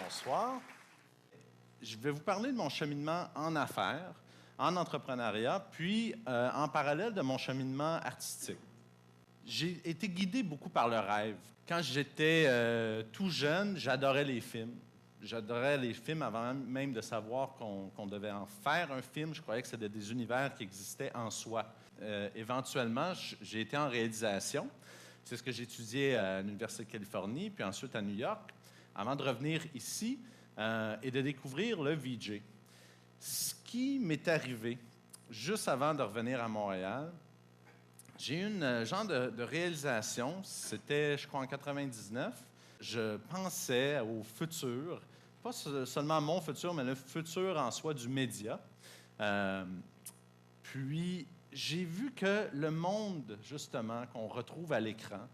Bonsoir. Je vais vous parler de mon cheminement en affaires, en entrepreneuriat, puis en parallèle de mon cheminement artistique. J'ai été guidé beaucoup par le rêve. Quand j'étais tout jeune, j'adorais les films. J'adorais les films avant même de savoir qu'on devait en faire un film. Je croyais que c'était des univers qui existaient en soi. Éventuellement, j'ai été en réalisation. C'est ce que j'ai étudié à l'Université de Californie, puis ensuite à New York, avant de revenir ici et de découvrir le VJ. Ce qui m'est arrivé juste avant de revenir à Montréal, j'ai eu une genre de réalisation. C'était, je crois, en 99. Je pensais au futur, pas seulement mon futur, mais le futur en soi du média. Puis, j'ai vu que le monde, justement, qu'on retrouve à l'écran,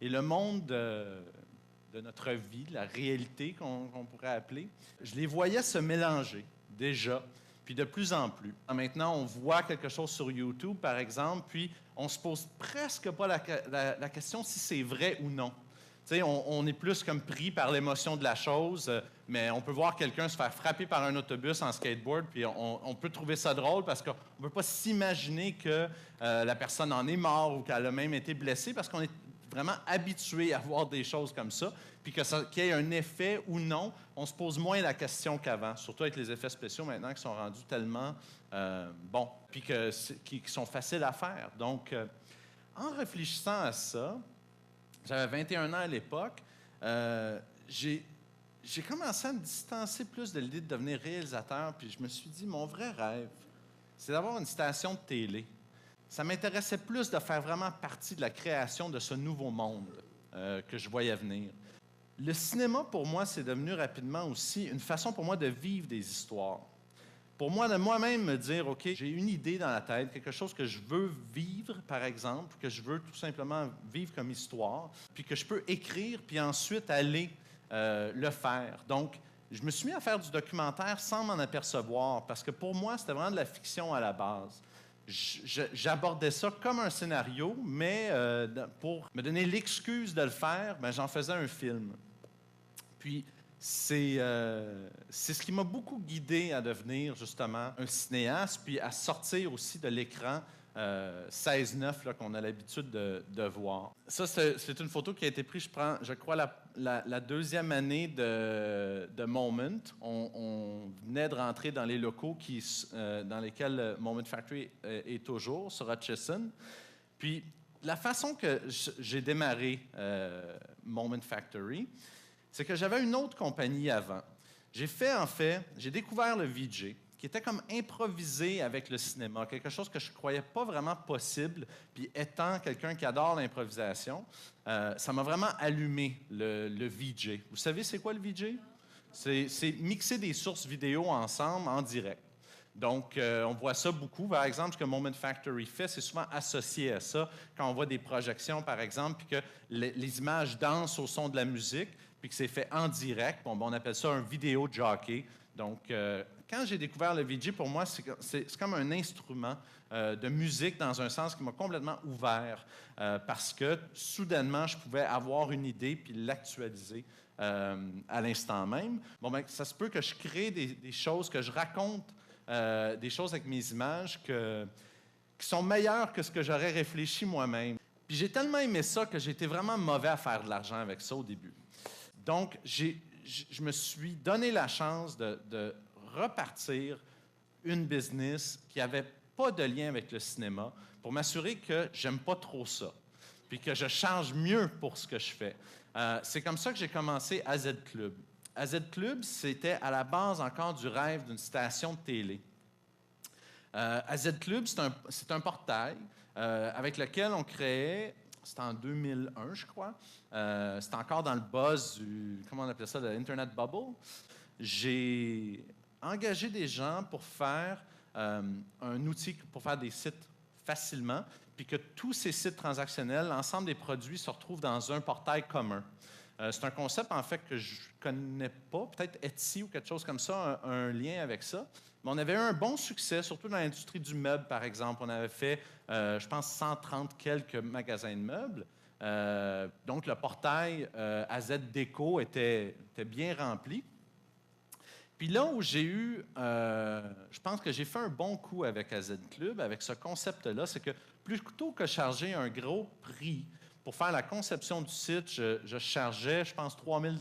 et le monde de notre vie, de la réalité qu'on pourrait appeler, je les voyais se mélanger déjà, puis de plus en plus. Maintenant, on voit quelque chose sur YouTube, par exemple, puis on se pose presque pas la question si c'est vrai ou non. Tu sais, on est plus comme pris par l'émotion de la chose, mais on peut voir quelqu'un se faire frapper par un autobus en skateboard, puis on peut trouver ça drôle parce qu'on ne peut pas s'imaginer que la personne en est morte ou qu'elle a même été blessée parce qu'on est vraiment habitué à voir des choses comme ça, puis qu'il y ait un effet ou non, on se pose moins la question qu'avant, surtout avec les effets spéciaux maintenant qui sont rendus tellement bons, puis qui sont faciles à faire. Donc, en réfléchissant à ça, j'avais 21 ans à l'époque, j'ai commencé à me distancer plus de l'idée de devenir réalisateur, puis je me suis dit, mon vrai rêve, c'est d'avoir une station de télé. Ça m'intéressait plus de faire vraiment partie de la création de ce nouveau monde que je voyais venir. Le cinéma, pour moi, c'est devenu rapidement aussi une façon pour moi de vivre des histoires. Pour moi, de moi-même me dire, OK, j'ai une idée dans la tête, quelque chose que je veux vivre, par exemple, que je veux tout simplement vivre comme histoire, puis que je peux écrire, puis ensuite aller le faire. Donc, je me suis mis à faire du documentaire sans m'en apercevoir, parce que pour moi, c'était vraiment de la fiction à la base. J'abordais ça comme un scénario, mais pour me donner l'excuse de le faire, ben, j'en faisais un film. Puis, c'est ce qui m'a beaucoup guidé à devenir justement un cinéaste, puis à sortir aussi de l'écran 16:9 qu'on a l'habitude de voir. Ça, c'est une photo qui a été prise, je crois, la deuxième année de Moment. On venait de rentrer dans les locaux dans lesquels Moment Factory est toujours, sur Hutchison. Puis, la façon que j'ai démarré Moment Factory, c'est que j'avais une autre compagnie avant. J'ai découvert le VJ, qui était comme improvisé avec le cinéma, quelque chose que je ne croyais pas vraiment possible. Puis étant quelqu'un qui adore l'improvisation, ça m'a vraiment allumé le VJ. Vous savez c'est quoi le VJ? C'est mixer des sources vidéo ensemble en direct. Donc, on voit ça beaucoup. Par exemple, ce que Moment Factory fait, c'est souvent associé à ça. Quand on voit des projections, par exemple, puis que les images dansent au son de la musique, puis que c'est fait en direct, on appelle ça un vidéo jockey. Donc, quand j'ai découvert le VJ, pour moi, c'est comme un instrument de musique dans un sens qui m'a complètement ouvert parce que, soudainement, je pouvais avoir une idée puis l'actualiser à l'instant même. Ben, ça se peut que je crée des choses, que je raconte des choses avec mes images qui sont meilleures que ce que j'aurais réfléchi moi-même. Puis j'ai tellement aimé ça que j'ai été vraiment mauvais à faire de l'argent avec ça au début. Donc, je me suis donné la chance de repartir une business qui n'avait pas de lien avec le cinéma pour m'assurer que j'aime pas trop ça, puis que je change mieux pour ce que je fais. C'est comme ça que j'ai commencé AZ Club. AZ Club, c'était à la base encore du rêve d'une station de télé. AZ Club, c'est un portail avec lequel on créait, c'était en 2001, je crois, c'était encore dans le buzz comment on appelait ça, de l'Internet Bubble. J'ai engagé des gens pour faire un outil pour faire des sites facilement, puis que tous ces sites transactionnels, l'ensemble des produits se retrouvent dans un portail commun. C'est un concept, en fait, que je ne connais pas. Peut-être Etsy ou quelque chose comme ça, un lien avec ça. Mais on avait eu un bon succès, surtout dans l'industrie du meuble, par exemple. On avait fait, je pense, 130 quelques magasins de meubles. Donc, le portail AZ Déco était bien rempli. Puis là où j'ai eu, je pense que j'ai fait un bon coup avec AZ Club, avec ce concept-là, c'est que plutôt que charger un gros prix pour faire la conception du site, je chargeais, je pense, 3 000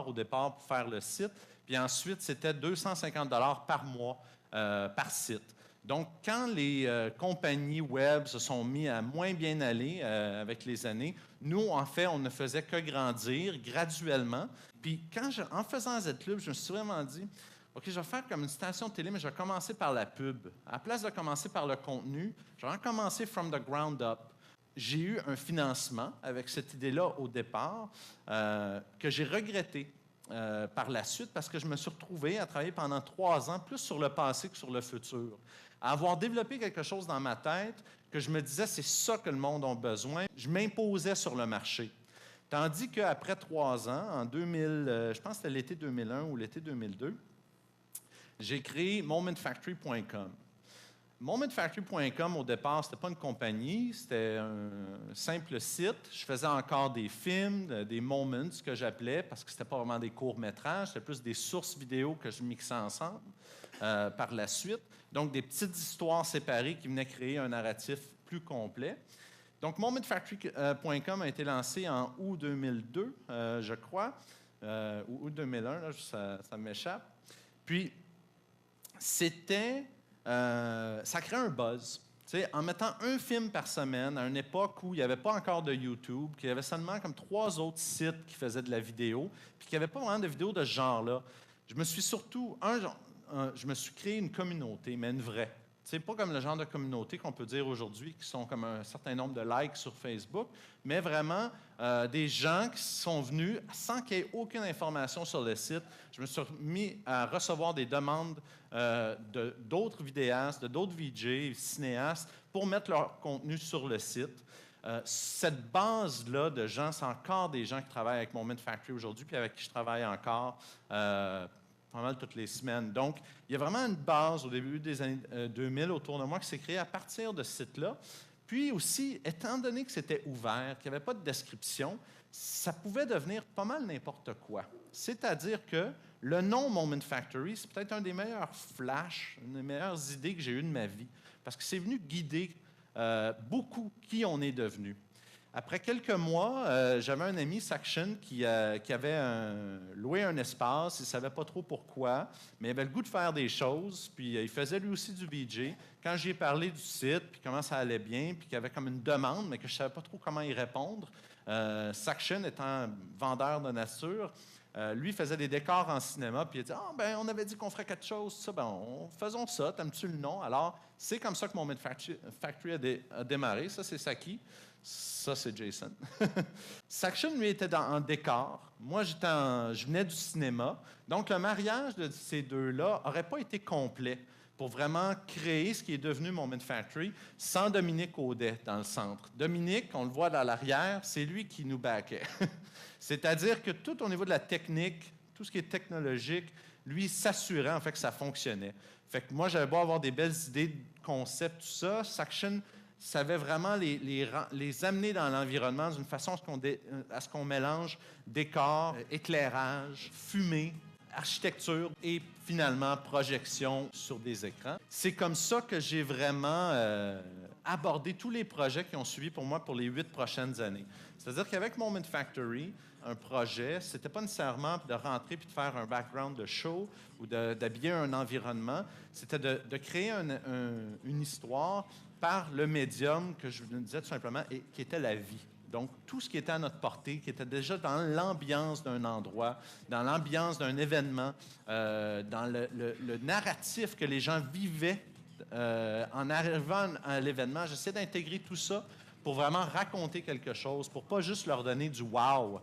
au départ pour faire le site. Puis ensuite, c'était 250 par mois par site. Donc, quand les compagnies web se sont mis à moins bien aller avec les années, nous, en fait, on ne faisait que grandir graduellement. Puis, en faisant Z-Club, je me suis vraiment dit, OK, je vais faire comme une station de télé, mais je vais commencer par la pub. À la place de commencer par le contenu, je vais commencer from the ground up. J'ai eu un financement avec cette idée-là au départ que j'ai regretté par la suite parce que je me suis retrouvé à travailler pendant 3 ans plus sur le passé que sur le futur. À avoir développé quelque chose dans ma tête que je me disais, c'est ça que le monde a besoin. Je m'imposais sur le marché. Tandis qu'après 3 ans, en 2000, je pense que c'était l'été 2001 ou l'été 2002, j'ai créé momentfactory.com. Momentfactory.com, au départ, ce n'était pas une compagnie, c'était un simple site. Je faisais encore des films, des moments, ce que j'appelais, parce que ce n'était pas vraiment des courts-métrages, c'était plus des sources vidéo que je mixais ensemble par la suite. Donc, des petites histoires séparées qui venaient créer un narratif plus complet. Donc, momentfactory.com a été lancé en août 2002, je crois, ou août 2001, là, ça m'échappe. Puis, ça crée un buzz. T'sais, en mettant un film par semaine, à une époque où il n'y avait pas encore de YouTube, qu'il y avait seulement comme 3 autres sites qui faisaient de la vidéo, puis qu'il n'y avait pas vraiment de vidéos de ce genre-là, je me suis surtout, je me suis créé une communauté, mais une vraie. C'est pas comme le genre de communauté qu'on peut dire aujourd'hui, qui sont comme un certain nombre de likes sur Facebook, mais vraiment des gens qui sont venus sans qu'il y ait aucune information sur le site. Je me suis mis à recevoir des demandes d'autres vidéastes, d'autres VJ, cinéastes, pour mettre leur contenu sur le site. Cette base-là de gens, c'est encore des gens qui travaillent avec Moment Factory aujourd'hui, puis avec qui je travaille encore pas mal toutes les semaines. Donc, il y a vraiment une base au début des années 2000 autour de moi qui s'est créée à partir de ce site-là. Puis aussi, étant donné que c'était ouvert, qu'il n'y avait pas de description, ça pouvait devenir pas mal n'importe quoi. C'est-à-dire que le nom Moment Factory, c'est peut-être un des meilleurs flashs, une des meilleures idées que j'ai eues de ma vie, parce que c'est venu guider beaucoup qui on est devenu. Après quelques mois, j'avais un ami, Saction, qui avait loué un espace. Il ne savait pas trop pourquoi, mais il avait le goût de faire des choses. Puis il faisait lui aussi du VJ. Quand j'ai parlé du site, puis comment ça allait bien, puis qu'il y avait comme une demande, mais que je ne savais pas trop comment y répondre, Saction étant vendeur de nature, lui faisait des décors en cinéma, puis il a dit « Ah, ben on avait dit qu'on ferait quelque chose, ça, ben faisons ça, t'aimes-tu le nom? » Alors, c'est comme ça que Moment Factory a démarré. Ça, c'est Saki. Ça, c'est Jason. Saction, lui, était en décor. Moi, je venais du cinéma. Donc, le mariage de ces deux-là n'aurait pas été complet pour vraiment créer ce qui est devenu Moment Factory sans Dominique Audet dans le centre. Dominique, on le voit dans l'arrière, c'est lui qui nous backait. C'est-à-dire que tout au niveau de la technique, tout ce qui est technologique, lui s'assurait en fait que ça fonctionnait. Fait que moi, j'avais beau avoir des belles idées de concept, tout ça, Saction savait vraiment les amener dans l'environnement d'une façon à ce qu'on mélange décor, éclairage, fumée, architecture et finalement projection sur des écrans. C'est comme ça que j'ai vraiment abordé tous les projets qui ont suivi pour moi pour les 8 prochaines années. C'est-à-dire qu'avec Moment Factory, un projet, c'était pas nécessairement de rentrer puis de faire un background de show ou d'habiller un environnement, c'était de créer une histoire par le médium que je vous disais tout simplement, et qui était la vie. Donc, tout ce qui était à notre portée, qui était déjà dans l'ambiance d'un endroit, dans l'ambiance d'un événement, dans le narratif que les gens vivaient en arrivant à l'événement. J'essaie d'intégrer tout ça pour vraiment raconter quelque chose, pour pas juste leur donner du « wow ».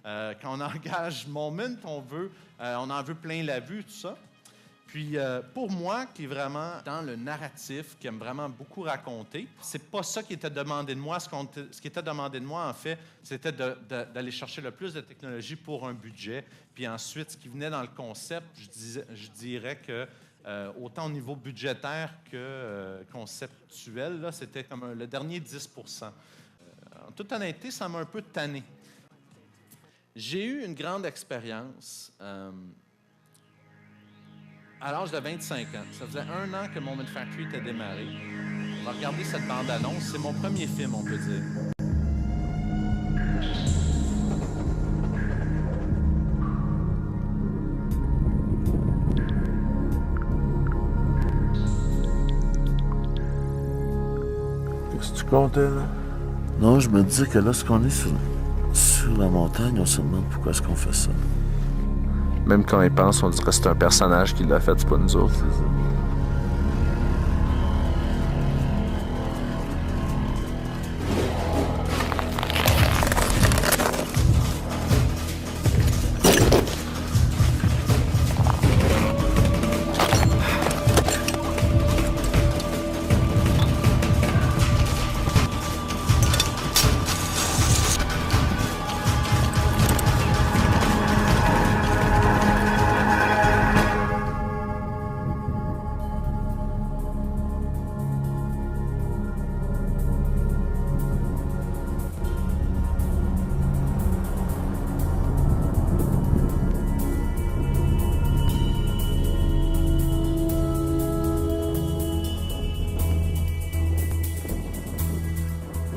Quand on engage Moment, on en veut plein la vue, tout ça. Puis, pour moi, qui est vraiment dans le narratif, qui aime vraiment beaucoup raconter, c'est pas ça qui était demandé de moi. Ce qui était demandé de moi, en fait, c'était d'aller chercher le plus de technologie pour un budget. Puis ensuite, ce qui venait dans le concept, je dirais que autant au niveau budgétaire que conceptuel, là, c'était comme le dernier 10 En toute honnêteté, ça m'a un peu tanné. J'ai eu une grande expérience. à l'âge de 25 ans. Ça faisait 1 an que Moment Factory était démarré. On va regarder cette bande-annonce. C'est mon premier film, on peut dire. Qu'est-ce que tu comptais, là? Non, je me dis que lorsqu'on est sur la montagne, on se demande pourquoi est-ce qu'on fait ça. Même quand ils pensent, on dirait que c'est un personnage qui l'a fait, c'est pas nous autres. C'est ça.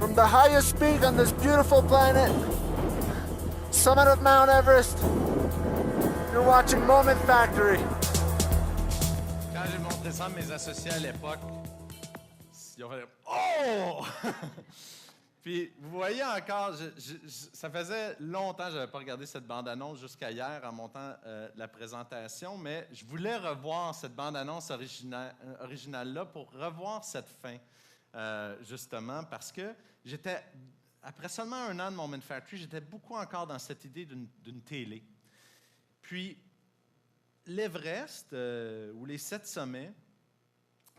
From the highest peak on this beautiful planet, summit of Mount Everest, you're watching Moment Factory. Quand j'ai montré ça à mes associés à l'époque, ils ont fait « Oh! » Puis, vous voyez encore, ça faisait longtemps que je n'avais pas regardé cette bande-annonce jusqu'à hier en montant la présentation, mais je voulais revoir cette bande-annonce originale-là pour revoir cette fin, justement, parce que après seulement 1 an de Moment Factory, j'étais beaucoup encore dans cette idée d'une télé. Puis, l'Everest, ou les 7 sommets,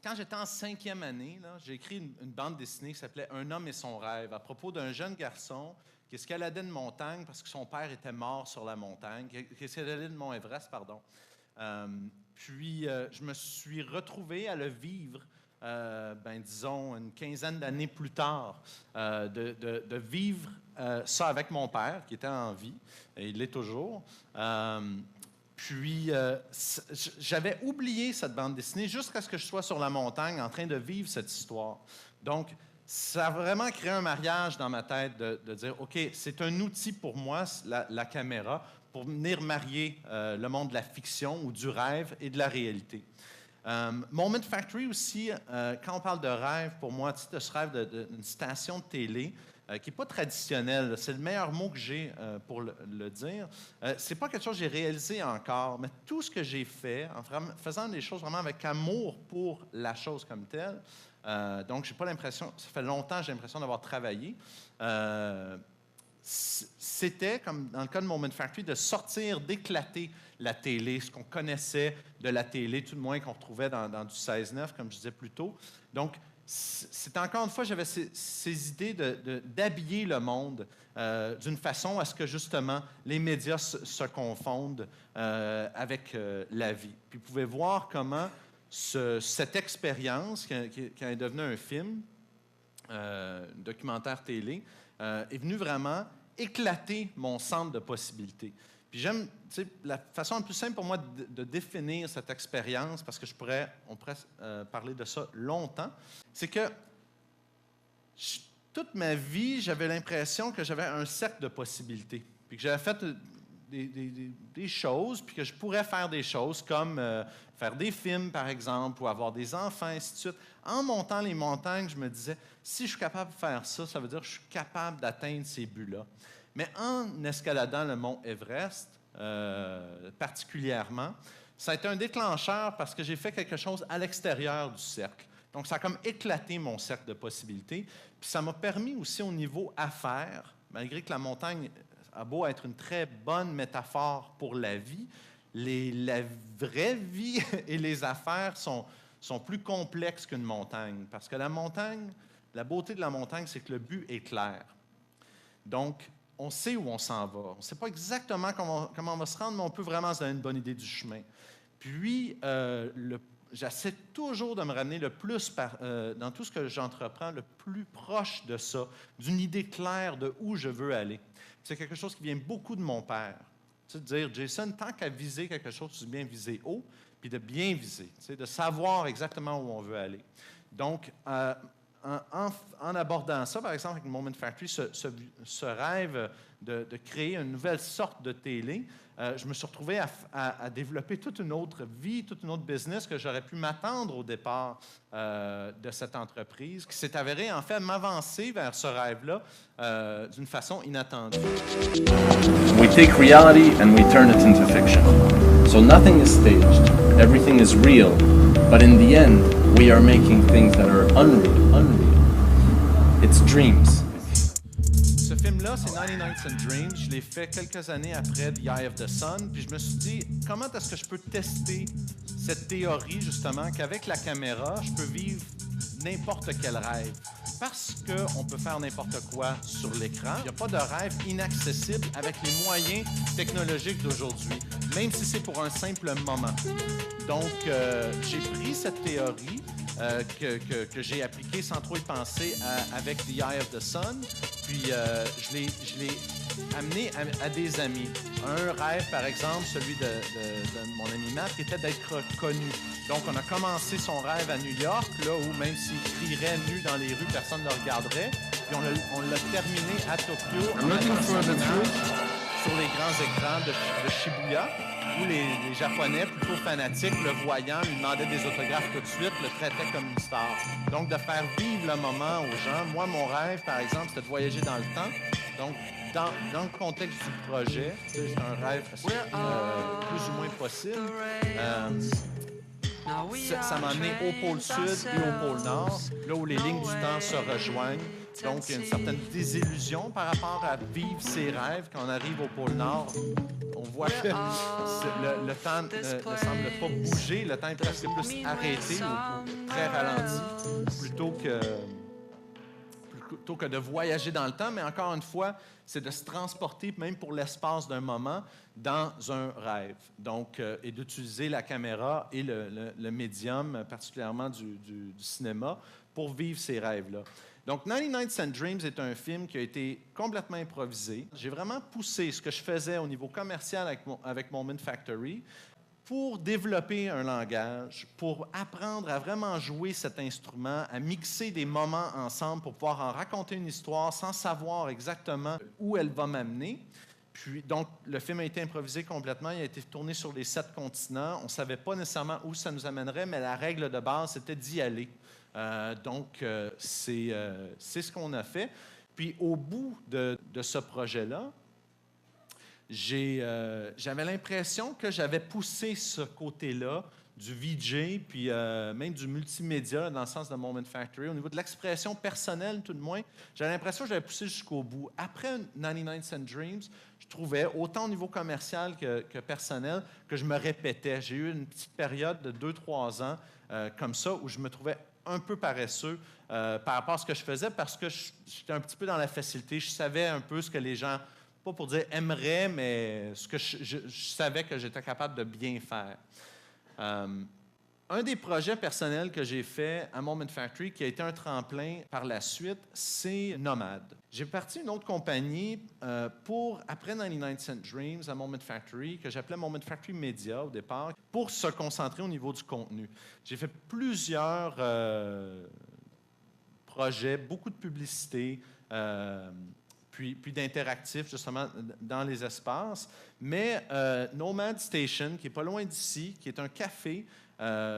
quand j'étais en 5e année, j'ai écrit une bande dessinée qui s'appelait « Un homme et son rêve » à propos d'un jeune garçon qui escaladait une montagne parce que son père était mort sur la montagne, qui escaladait le mont Everest, pardon. Puis, je me suis retrouvé à le vivre, disons, une 15aine d'années plus tard, de vivre ça avec mon père, qui était en vie, et il l'est toujours. Puis, j'avais oublié cette bande dessinée jusqu'à ce que je sois sur la montagne en train de vivre cette histoire. Donc, ça a vraiment créé un mariage dans ma tête de dire, OK, c'est un outil pour moi, la caméra, pour venir marier le monde de la fiction ou du rêve et de la réalité. Moment Factory aussi, quand on parle de rêve, pour moi, tu sais, ce rêve d'une station de télé, qui n'est pas traditionnel. C'est le meilleur mot que j'ai pour le dire. Ce n'est pas quelque chose que j'ai réalisé encore, mais tout ce que j'ai fait, en faisant des choses vraiment avec amour pour la chose comme telle, donc, j'ai pas l'impression, ça fait longtemps que j'ai l'impression d'avoir travaillé, c'était, comme dans le cas de Moment Factory, de sortir, d'éclater la télé, ce qu'on connaissait de la télé, tout de moins qu'on retrouvait dans du 16-9, comme je disais plus tôt. Donc, c'est encore une fois, j'avais ces idées d'habiller le monde d'une façon à ce que, justement, les médias se confondent avec la vie. Puis, vous pouvez voir comment cette expérience, qui est devenue un film, un documentaire télé, est venue vraiment éclater mon centre de possibilités. Puis j'aime, tu sais, la façon la plus simple pour moi de définir cette expérience, parce que on pourrait parler de ça longtemps, c'est que toute ma vie, j'avais l'impression que j'avais un cercle de possibilités, puis que j'avais fait des choses, puis que je pourrais faire des choses comme faire des films, par exemple, ou avoir des enfants, ainsi de suite. En montant les montagnes, je me disais, si je suis capable de faire ça, ça veut dire que je suis capable d'atteindre ces buts-là. Mais en escaladant le mont Everest, particulièrement, ça a été un déclencheur parce que j'ai fait quelque chose à l'extérieur du cercle. Donc, ça a comme éclaté mon cercle de possibilités. Puis ça m'a permis aussi au niveau affaires, malgré que la montagne a beau être une très bonne métaphore pour la vie, la vraie vie et les affaires sont plus complexes qu'une montagne. Parce que la montagne, la beauté de la montagne, c'est que le but est clair. Donc, on sait où on s'en va. On ne sait pas exactement comment on va se rendre, mais on peut vraiment se donner une bonne idée du chemin. Puis, j'essaie toujours de me ramener le plus, dans tout ce que j'entreprends, le plus proche de ça, d'une idée claire de où je veux aller. C'est quelque chose qui vient beaucoup de mon père. Tu sais, de dire, Jason, tant qu'à viser quelque chose, tu bien viser haut, puis de bien viser, tu sais, de savoir exactement où on veut aller. Donc, en abordant ça, par exemple, avec Moment Factory, ce rêve de créer une nouvelle sorte de télé, je me suis retrouvé à développer toute une autre vie, toute une autre business que j'aurais pu m'attendre au départ de cette entreprise, qui s'est avérée, en fait, m'avancer vers ce rêve-là d'une façon inattendue. We take reality and we turn it into fiction. So nothing is staged, everything is real, but in the end, we are making things that are unreal. It's dreams. Ce film-là, c'est 99 Cent Dreams. Je l'ai fait quelques années après The Eye of the Sun. Puis je me suis dit, comment est-ce que je peux tester cette théorie, justement, qu'avec la caméra, je peux vivre n'importe quel rêve. Parce qu'on peut faire n'importe quoi sur l'écran. Il n'y a pas de rêve inaccessible avec les moyens technologiques d'aujourd'hui, même si c'est pour un simple moment. Donc, j'ai pris cette théorie que j'ai appliquée sans trop y penser avec The Eye of the Sun, puis je l'ai amené à des amis. Un rêve, par exemple, celui de mon ami Matt, qui était d'être connu. Donc, on a commencé son rêve à New York, là où même s'il crierait nu dans les rues, personne ne le regarderait. Puis on l'a terminé à Tokyo, sur les grands écrans de Shibuya, où les Japonais, plutôt fanatiques, le voyant, lui demandaient des autographes tout de suite, le traitaient comme une star. Donc, de faire vivre le moment aux gens. Moi, mon rêve, par exemple, c'était de voyager dans le temps. Donc, dans le contexte du projet, c'est un rêve plus ou moins possible. Ça m'a amené au pôle sud et au pôle nord, là où les lignes du temps se rejoignent. Donc, il y a une certaine désillusion par rapport à vivre ses rêves. Quand on arrive au pôle nord, on voit que le temps ne semble pas bouger, le temps est presque plus arrêté ou très ralenti, plutôt que de voyager dans le temps. Mais encore une fois, c'est de se transporter, même pour l'espace d'un moment, dans un rêve. Donc, et d'utiliser la caméra et le médium, particulièrement du cinéma, pour vivre ces rêves-là. Donc, 99 Cent Dreams est un film qui a été complètement improvisé. J'ai vraiment poussé ce que je faisais au niveau commercial avec Moment Factory pour développer un langage, pour apprendre à vraiment jouer cet instrument, à mixer des moments ensemble pour pouvoir en raconter une histoire sans savoir exactement où elle va m'amener. Puis, donc, le film a été improvisé complètement. Il a été tourné sur les 7 continents. On ne savait pas nécessairement où ça nous amènerait, mais la règle de base, c'était d'y aller. Donc, c'est ce qu'on a fait. Puis, au bout de ce projet-là, j'avais l'impression que j'avais poussé ce côté-là du VJ, puis même du multimédia, dans le sens de Moment Factory, au niveau de l'expression personnelle, tout de moins. J'avais l'impression que j'avais poussé jusqu'au bout. Après 99 Cent Dreams, je trouvais, autant au niveau commercial que personnel, que je me répétais. J'ai eu une petite période de 2-3 ans comme ça, où je me trouvais un peu paresseux par rapport à ce que je faisais, parce que j'étais un petit peu dans la facilité. Je savais un peu ce que les gens, pas pour dire aimeraient, mais ce que je savais que j'étais capable de bien faire. Un des projets personnels que j'ai fait à Moment Factory, qui a été un tremplin par la suite, c'est Nomad. J'ai parti une autre compagnie après 99 Cent Dreams à Moment Factory, que j'appelais Moment Factory Media au départ, pour se concentrer au niveau du contenu. J'ai fait plusieurs projets, beaucoup de publicité, puis d'interactifs, justement, dans les espaces. Mais Nomad Station, qui est pas loin d'ici, qui est un café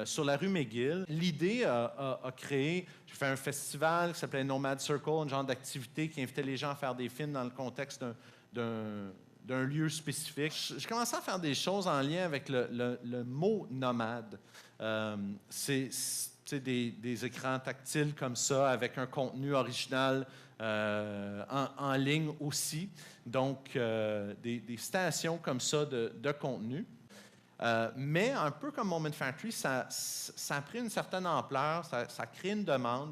sur la rue McGill, l'idée a créé... J'ai fait un festival qui s'appelait Nomad Circle, un genre d'activité qui invitait les gens à faire des films dans le contexte d'un lieu spécifique. J'ai commencé à faire des choses en lien avec le mot « nomade ». C'est des écrans tactiles comme ça, avec un contenu original en ligne aussi. Donc, des stations comme ça de contenu. Mais un peu comme Moment Factory, ça a pris une certaine ampleur, ça crée une demande.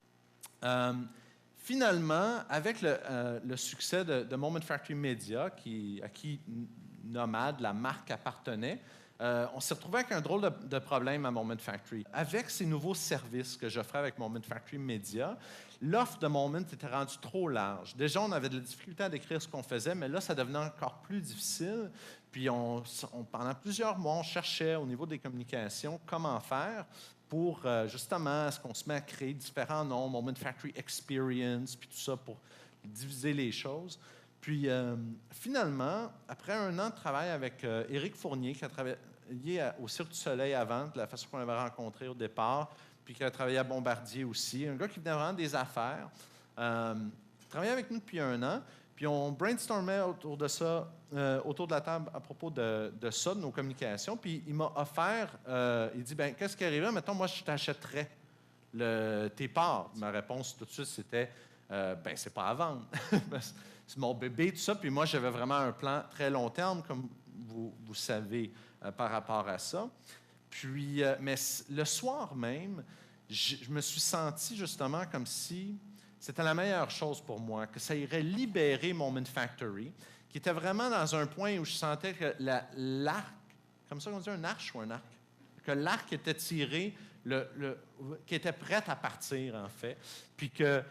Finalement, avec le succès de Moment Factory Media, à qui Nomad, la marque, appartenait, on s'est retrouvé avec un drôle de problème à Moment Factory. Avec ces nouveaux services que j'offrais avec Moment Factory Media, l'offre de Moment était rendue trop large. Déjà, on avait de la difficulté à décrire ce qu'on faisait, mais là, ça devenait encore plus difficile. Puis pendant plusieurs mois, on cherchait au niveau des communications comment faire pour justement, est-ce qu'on se met à créer différents noms, Moment Factory Experience, puis tout ça pour diviser les choses. Puis finalement, après un an de travail avec Éric Fournier, qui a travaillé au Cirque du Soleil avant, de la façon qu'on l'avait rencontré au départ, puis qui a travaillé à Bombardier aussi, un gars qui venait vraiment des affaires, travaillait avec nous depuis un an, puis on brainstormait autour de ça, autour de la table à propos de ça, de nos communications, puis il m'a offert, il dit, bien, qu'est-ce qui arriverait? Mettons, moi, je t'achèterais tes parts. Ma réponse tout de suite, c'était, ben, c'est pas à vendre. C'est mon bébé, tout ça. Puis moi, j'avais vraiment un plan très long terme, comme vous savez, par rapport à ça. Puis, mais le soir même, je me suis senti justement comme si c'était la meilleure chose pour moi, que ça irait libérer Moment Factory, qui était vraiment dans un point où je sentais que l'arc, comme ça qu'on dit, un arche ou un arc? Que l'arc était tiré, qui était prêt à partir, en fait. Puis que,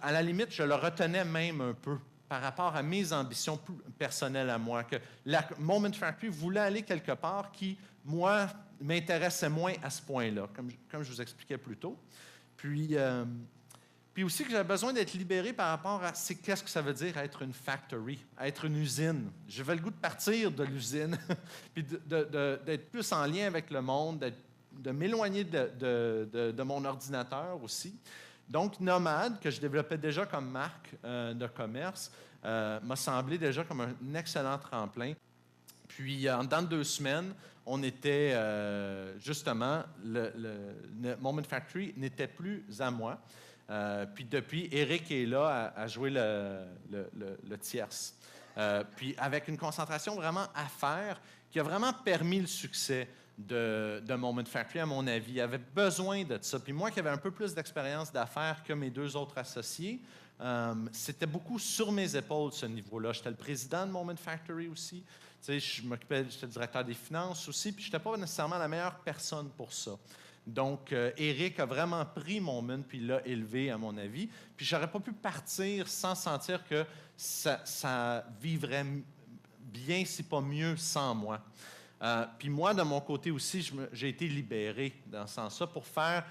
à la limite, je le retenais même un peu par rapport à mes ambitions personnelles à moi, que la Moment Factory voulait aller quelque part qui, moi, m'intéressait moins à ce point-là, comme je vous expliquais plus tôt. Puis aussi que j'avais besoin d'être libéré par rapport à qu'est-ce que ça veut dire être une factory, être une usine. J'avais le goût de partir de l'usine, puis d'être plus en lien avec le monde, de m'éloigner de mon ordinateur aussi. Donc, Nomade, que je développais déjà comme marque de commerce, m'a semblé déjà comme un excellent tremplin. Puis, en dedans de 2 semaines, on était justement, le Moment Factory n'était plus à moi. Puis depuis, Éric est là à jouer le tierce. Puis avec une concentration vraiment à faire qui a vraiment permis le succès de Moment Factory, à mon avis. Il avait besoin de ça. Puis moi, qui avais un peu plus d'expérience d'affaires que mes 2 autres associés, c'était beaucoup sur mes épaules, ce niveau-là. J'étais le président de Moment Factory aussi. Tu sais, j'étais le directeur des finances aussi, puis je n'étais pas nécessairement la meilleure personne pour ça. Donc, Éric a vraiment pris Moment puis l'a élevé, à mon avis. Puis, j'aurais pas pu partir sans sentir que ça vivrait bien, si pas mieux, sans moi. Puis moi, de mon côté aussi, j'ai été libéré dans ce sens-là pour faire,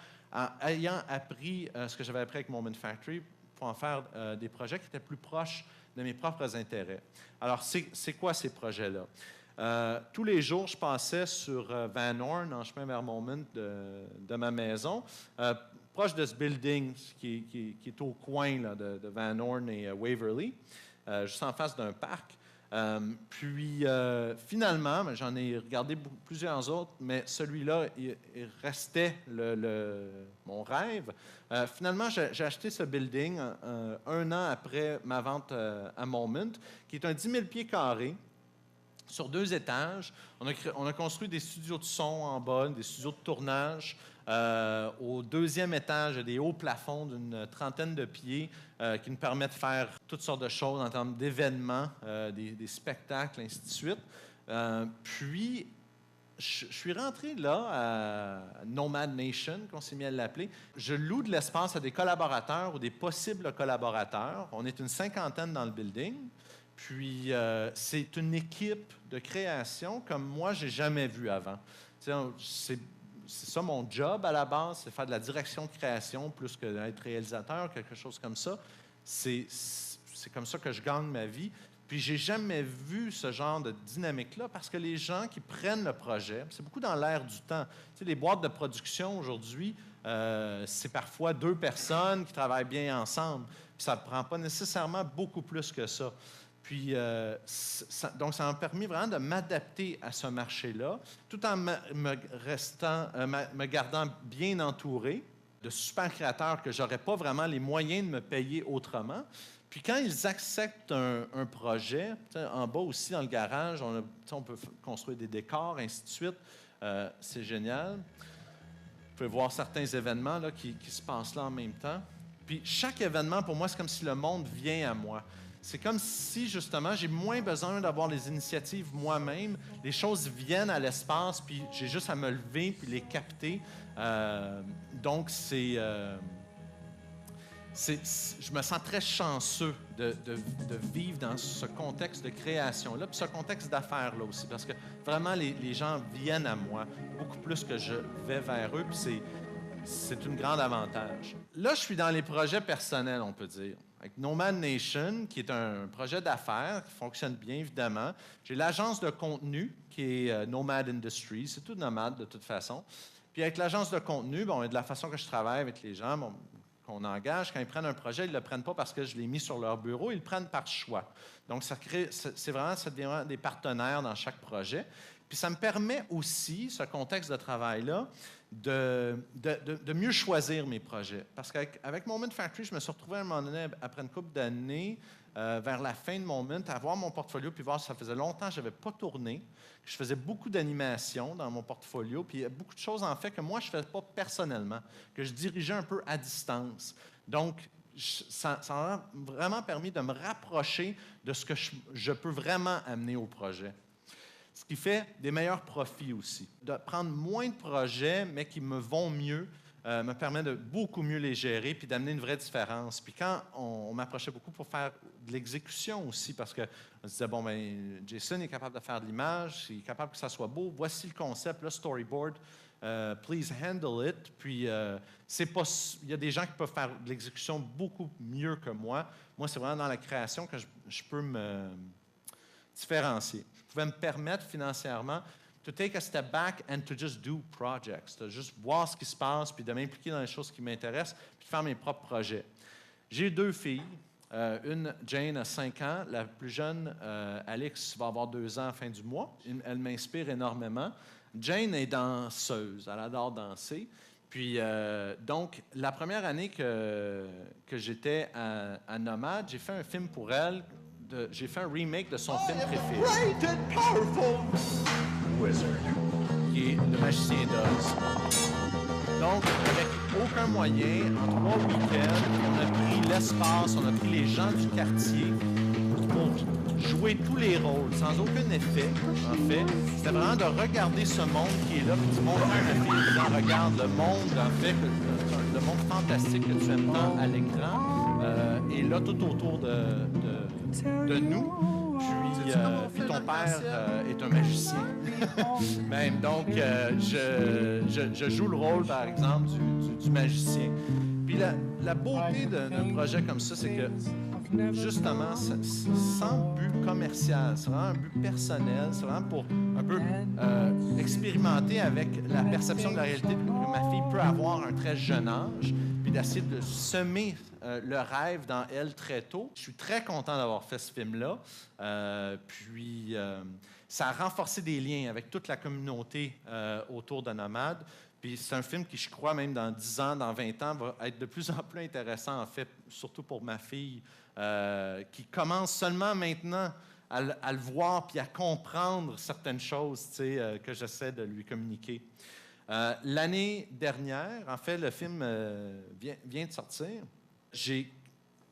ayant appris ce que j'avais appris avec Moment Factory, pour en faire des projets qui étaient plus proches de mes propres intérêts. Alors, c'est quoi ces projets-là? Tous les jours, je passais sur Van Horn, en chemin vers Moment de ma maison, proche de ce building qui est au coin là, de Van Horn et Waverly, juste en face d'un parc. Puis, finalement, j'en ai regardé plusieurs autres, mais celui-là, il restait mon rêve. Finalement, j'ai acheté ce building 1 an après ma vente à Moment, qui est un 10 000 pieds carrés, sur 2 étages. On a construit des studios de son en bas, des studios de tournage. Au 2e étage, il y a des hauts plafonds d'une 30aine de pieds qui nous permettent de faire toutes sortes de choses en termes d'événements, des spectacles, ainsi de suite. Puis, je suis rentré là à Nomad Nation, qu'on s'est mis à l'appeler. Je loue de l'espace à des collaborateurs ou des possibles collaborateurs. On est une 50aine dans le building. Puis, c'est une équipe de création comme moi, je n'ai jamais vu avant. C'est ça mon job à la base, c'est faire de la direction de création plus que d'être réalisateur, quelque chose comme ça. C'est comme ça que je gagne ma vie. Puis, j'ai jamais vu ce genre de dynamique-là parce que les gens qui prennent le projet, c'est beaucoup dans l'air du temps. Tu sais, les boîtes de production aujourd'hui, c'est parfois 2 personnes qui travaillent bien ensemble. Puis, ça ne prend pas nécessairement beaucoup plus que ça. Puis, donc, ça m'a permis vraiment de m'adapter à ce marché-là, tout en me gardant bien entouré de super créateurs que je n'aurais pas vraiment les moyens de me payer autrement. Puis, quand ils acceptent un projet, en bas aussi, dans le garage, on peut construire des décors, ainsi de suite. C'est génial. Vous pouvez voir certains événements là, qui se passent là en même temps. Puis, chaque événement, pour moi, c'est comme si le monde vient à moi. C'est comme si, justement, j'ai moins besoin d'avoir les initiatives moi-même. Les choses viennent à l'espace, puis j'ai juste à me lever puis les capter. Donc, je me sens très chanceux de vivre dans ce contexte de création-là, puis ce contexte d'affaires-là aussi, parce que vraiment, les gens viennent à moi beaucoup plus que je vais vers eux, puis c'est un grand avantage. Là, je suis dans les projets personnels, on peut dire. Avec Nomad Nation, qui est un projet d'affaires qui fonctionne bien, évidemment. J'ai l'agence de contenu, qui est Nomad Industries. C'est tout nomade, de toute façon. Puis avec l'agence de contenu, bon, de la façon que je travaille avec les gens, bon, qu'on engage, quand ils prennent un projet, ils ne le prennent pas parce que je l'ai mis sur leur bureau, ils le prennent par choix. Donc, ça devient des partenaires dans chaque projet. Puis ça me permet aussi, ce contexte de travail-là, de mieux choisir mes projets. Parce qu'avec Moment Factory, je me suis retrouvé à un moment donné, après une couple d'années, vers la fin de Moment, à voir mon portfolio, puis voir que ça faisait longtemps que je n'avais pas tourné, que je faisais beaucoup d'animations dans mon portfolio, puis il y a beaucoup de choses, en fait, que moi, je ne faisais pas personnellement, que je dirigeais un peu à distance. Donc, ça m'a vraiment permis de me rapprocher de ce que je peux vraiment amener au projet. Ce qui fait des meilleurs profits aussi. De prendre moins de projets, mais qui me vont mieux, me permet de beaucoup mieux les gérer puis d'amener une vraie différence. Puis quand on m'approchait beaucoup pour faire de l'exécution aussi, parce qu'on se disait, bon, bien, Jason est capable de faire de l'image, il est capable que ça soit beau, voici le concept, le storyboard, please handle it. Puis il y a des gens qui peuvent faire de l'exécution beaucoup mieux que moi. Moi, c'est vraiment dans la création que je peux me différencier. Je pouvais me permettre financièrement to take a step back and to just do projects, de juste voir ce qui se passe, puis de m'impliquer dans les choses qui m'intéressent, puis de faire mes propres projets. J'ai 2 filles. Une, Jane, a 5 ans. La plus jeune, Alix, va avoir 2 ans à la fin du mois. Elle m'inspire énormément. Jane est danseuse. Elle adore danser. Puis, donc, la première année que j'étais à Nomad, j'ai fait un film pour elle. J'ai fait un remake de son film préféré. Great and powerful wizard. Qui est Le Magicien d'Oz. Donc, avec aucun moyen, en 3 week-ends, on a pris l'espace, on a pris les gens du quartier pour jouer tous les rôles, sans aucun effet, en fait. C'était vraiment de regarder ce monde qui est là, puis du monde qui regarde le monde, en fait, le monde fantastique que tu aimes tant à l'écran, et là, tout autour de nous. Puis ton père est un magicien. Même, donc, je joue le rôle, par exemple, du magicien. Puis la beauté d'un projet comme ça, c'est que, justement, sans but commercial, c'est vraiment un but personnel, c'est vraiment pour un peu expérimenter avec la perception de la réalité que ma fille peut avoir à un très jeune âge, puis d'essayer de semer le rêve dans elle très tôt. Je suis très content d'avoir fait ce film-là. Puis, ça a renforcé des liens avec toute la communauté autour de Nomad. Puis, c'est un film qui, je crois, même dans 10 ans, dans 20 ans, va être de plus en plus intéressant, en fait, surtout pour ma fille, qui commence seulement maintenant à le voir puis à comprendre certaines choses, tu sais, que j'essaie de lui communiquer. L'année dernière, en fait, le film vient de sortir. J'ai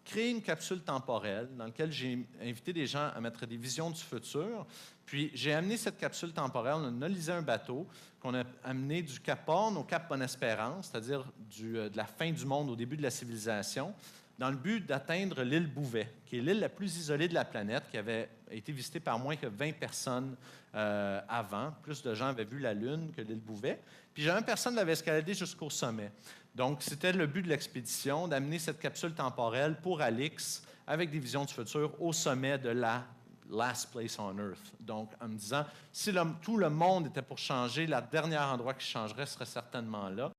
créé une capsule temporelle dans laquelle j'ai invité des gens à mettre des visions du futur. Puis, j'ai amené cette capsule temporelle, on a lisé un bateau qu'on a amené du Cap Horn au Cap Bonne-Espérance, c'est-à-dire de la fin du monde au début de la civilisation, dans le but d'atteindre l'île Bouvet, qui est l'île la plus isolée de la planète, qui avait été visitée par moins que 20 personnes avant. Plus de gens avaient vu la Lune que l'île Bouvet. Puis jamais personne ne l'avait escaladé jusqu'au sommet. Donc, c'était le but de l'expédition, d'amener cette capsule temporelle pour Alix, avec des visions du futur, au sommet de la last place on Earth. Donc, en me disant, si tout le monde était pour changer, le dernier endroit qui changerait serait certainement là.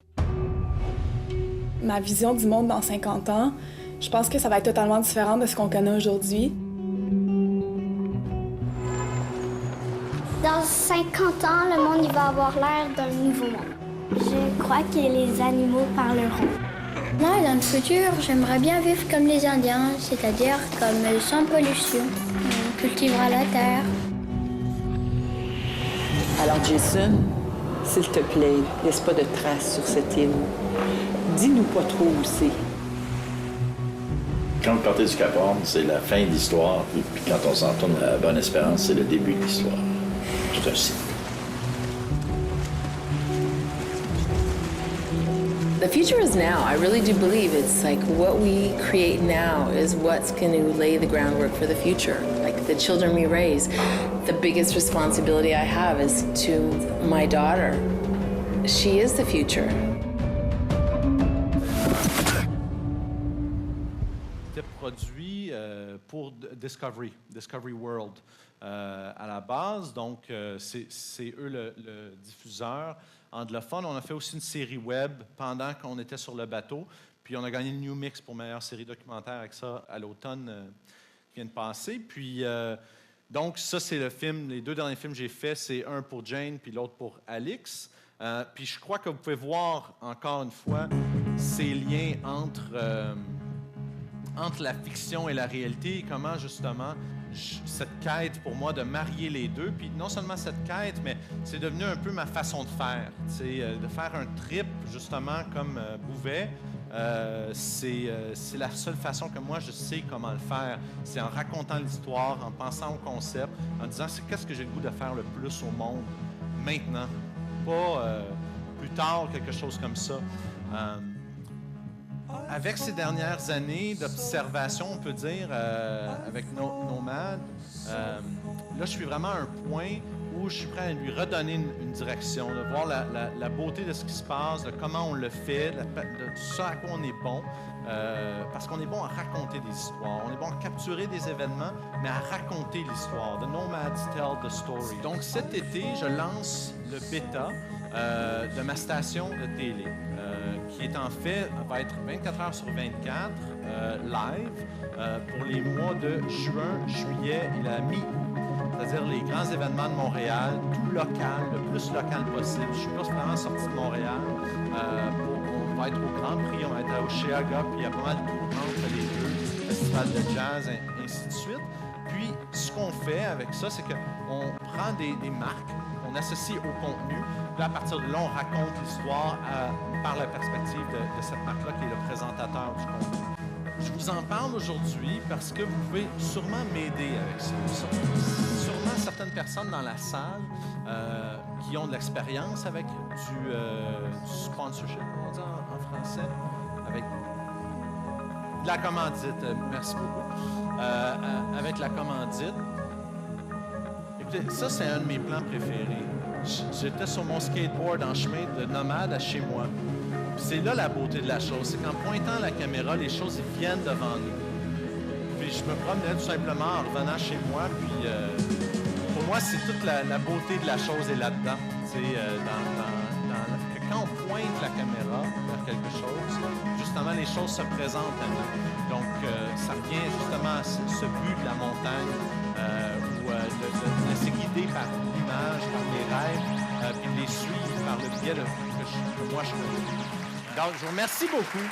Ma vision du monde dans 50 ans, je pense que ça va être totalement différent de ce qu'on connaît aujourd'hui. Dans 50 ans, le monde il va avoir l'air d'un nouveau monde. Je crois que les animaux parleront. Moi, dans le futur, j'aimerais bien vivre comme les Indiens, c'est-à-dire comme sans pollution. On cultivera la terre. Alors, Jason, s'il te plaît, laisse pas de traces sur cette île. Dis-nous pas trop où c'est. Quand vous partez du Cap Horn, c'est la fin de l'histoire, puis quand on s'en tourne à Bonne-Espérance, c'est le début de l'histoire. C'est un cycle. The future is now. I really do believe it's like what we create now is what's going to lay the groundwork for the future. Like the children we raise, the biggest responsibility I have is to my daughter. She is the future. C'était produit pour Discovery World à la base, donc c'est eux le diffuseur anglophone. On a fait aussi une série web pendant qu'on était sur le bateau, puis on a gagné le New Mix pour meilleure série documentaire avec ça à l'automne qui vient de passer. Puis donc ça, c'est le film, les 2 derniers films que j'ai faits, c'est un pour Jane puis l'autre pour Alix. Puis je crois que vous pouvez voir encore une fois ces liens entre la fiction et la réalité et comment justement cette quête pour moi de marier les deux, puis non seulement cette quête, mais c'est devenu un peu ma façon de faire, de faire un trip justement comme Bouvet. C'est la seule façon que moi je sais comment le faire, c'est en racontant l'histoire, en pensant au concept, en disant c'est qu'est-ce que j'ai le goût de faire le plus au monde maintenant, pas plus tard, quelque chose comme ça. Avec ces dernières années d'observation, on peut dire, avec Nomad, là, je suis vraiment à un point où je suis prêt à lui redonner une direction, de voir la beauté de ce qui se passe, de comment on le fait, de ce à quoi on est bon, parce qu'on est bon à raconter des histoires. On est bon à capturer des événements, mais à raconter l'histoire. The Nomads tell the story. Donc, cet été, je lance le bêta de ma station de télé, qui est en fait, va être 24 heures sur 24, live, pour les mois de juin, juillet et la mi-août. C'est-à-dire les grands événements de Montréal, tout local, le plus local possible. Je suis pas vraiment sorti de Montréal. On va être au Grand Prix, on va être à Oshéaga, puis il y a pas mal de tout entre les deux, festival de jazz, et ainsi de suite. Puis, ce qu'on fait avec ça, c'est qu'on prend des marques qu'on associe au contenu. Puis, à partir de là, on raconte l'histoire par la perspective de cette marque-là qui est le présentateur du contenu. Je vous en parle aujourd'hui parce que vous pouvez sûrement m'aider avec ça. Sûrement certaines personnes dans la salle qui ont de l'expérience avec du sponsorship, on dit en français, avec de la commandite. Merci beaucoup. Avec la commandite. Écoutez, ça, c'est un de mes plans préférés. J'étais sur mon skateboard en chemin de Nomade à chez moi. C'est là la beauté de la chose, c'est qu'en pointant la caméra, les choses viennent devant nous. Puis je me promenais tout simplement en revenant chez moi, puis pour moi, c'est toute la beauté de la chose est là-dedans. Quand on pointe la caméra vers quelque chose, justement, les choses se présentent à nous. Donc, ça revient justement à ce but de la montagne, où de laisser guider par l'image, par les rêves, puis de les suivre par le biais que moi je connais. Donc, je vous remercie beaucoup.